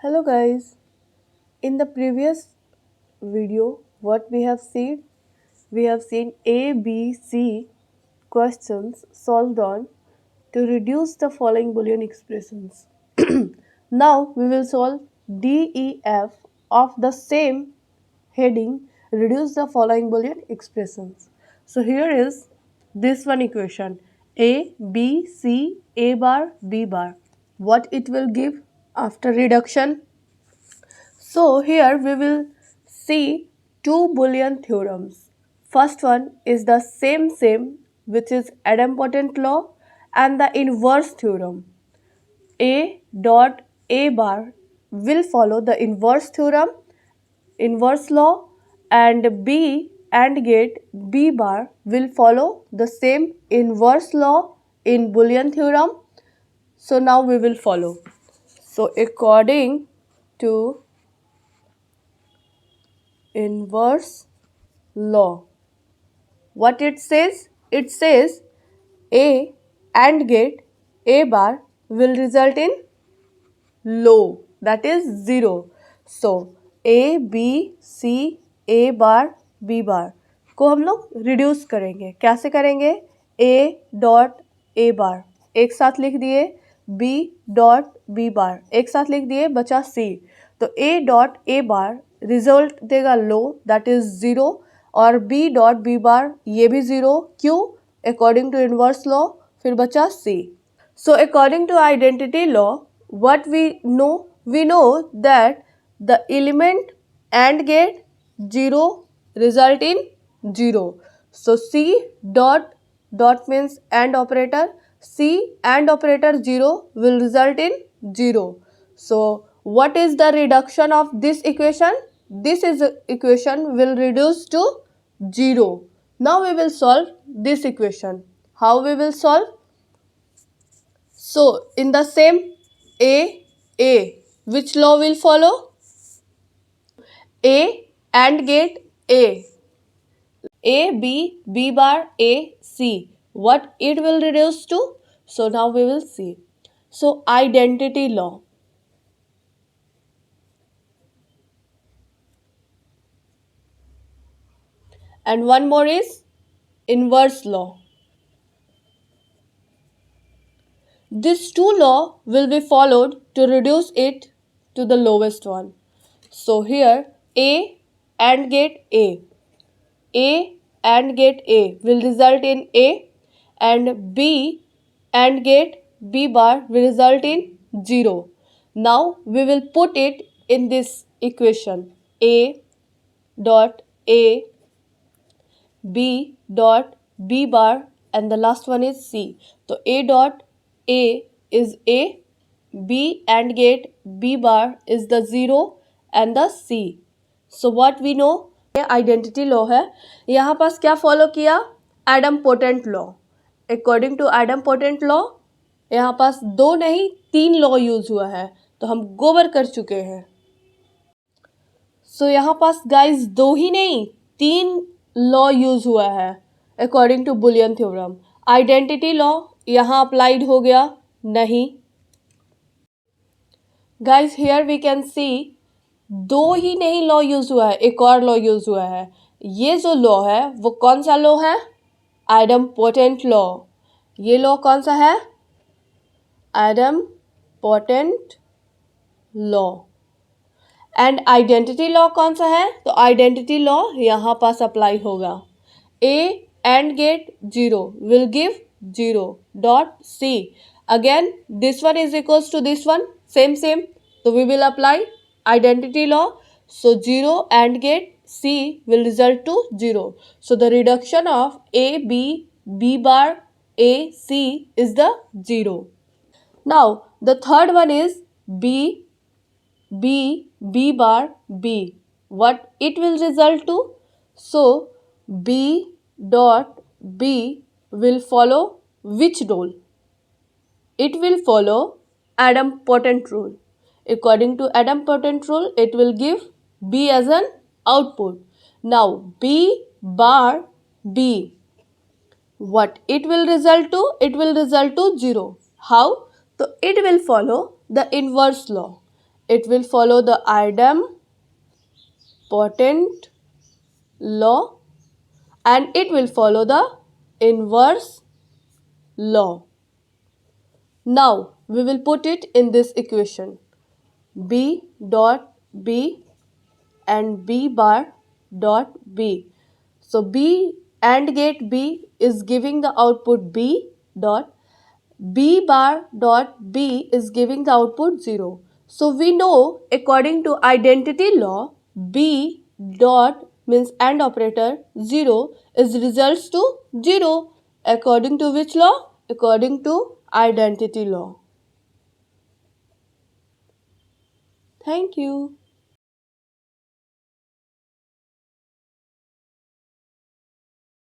Hello guys. In the previous video, what we have seen A, B, C questions solved on to reduce the following Boolean expressions. Now we will solve D, E, F of the same heading, reduce the following Boolean expressions. So here is this one equation A, B, C, A bar, B bar. What it will give after reduction? So here we will see two Boolean theorems. First one is the same which is idempotent law and the inverse theorem. A dot A bar will follow the inverse theorem, inverse law, and B and gate B bar will follow the same inverse law in Boolean theorem. So now we will follow. So according to inverse law. What it says? It says A AND gate A bar will result in low, that is 0. So A B C A bar B bar को हम लोग reduce करेंगे. कैसे करेंगे? A dot A बार एक साथ लिख दिए, B डॉट B बार एक साथ लिख दिए, बचा C. तो A dot A bar result देगा लो, दैट इज 0, और B डॉट B बार ये भी 0. क्यों? According to inverse law. फिर बचा C. So according to identity law, what we know that the element AND gate 0 result in 0. So C dot means AND operator, C AND operator 0 will result in 0. So what is the reduction of this equation? This is equation will reduce to 0. Now we will solve this equation. How we will solve? So in the same A, which law will follow? A AND gate A B bar A C. What it will reduce to? So now we will see. So identity law. And one more is inverse law. These two laws will be followed to reduce it to the lowest one. So here A AND gate A AND gate A will result in A, and B AND gate B bar will result in 0. Now we will put it in this equation A dot A, B dot B bar, and the last one is C. So A dot A is A, B AND gate B bar is the 0 and the C. So what we know, identity law है. यहाँ पास क्या follow किया? एडमपोटेंट law. According to एडमपोटेंट law यहाँ पास 2 नहीं 3 law use हुआ है, तो हम गोबर कर चुके हैं. सो यहाँ पास गाइस 2 ही नहीं 3 लॉ यूज हुआ है according to boolean theorem. Identity law यहाँ अप्लाइड हो गया नहीं. Guys here we can see 2 ही नहीं लॉ यूज हुआ है, एक और लॉ यूज हुआ है. ये जो लॉ है वो कौन सा लॉ है? आइडमपोटेंट लॉ. ये लॉ कौन सा है? आइडमपोटेंट लॉ. एंड आइडेंटिटी लॉ कौन सा है? तो आइडेंटिटी लॉ यहाँ पास अप्लाई होगा. A AND gate 0 will give 0 dot C. Again this one is equals to this one, same. So we will apply identity law. So 0 AND gate C will result to 0. So the reduction of A B bar A C is the 0. Now the third one is B bar B. What it will result to? So B dot B will follow which rule? It will follow idempotent rule. According to idempotent rule, it will give B as an output. Now B bar B, what it will result to? It will result to 0. How? So it will follow the inverse law. it will follow the idempotent law and it will follow the inverse law. Now we will put it in this equation. B dot B and B bar dot B. So B AND gate B is giving the output B dot B bar dot B is giving the output 0. So we know according to identity law B dot means AND operator 0 is results to 0. According to which law? According to identity law. Thank you.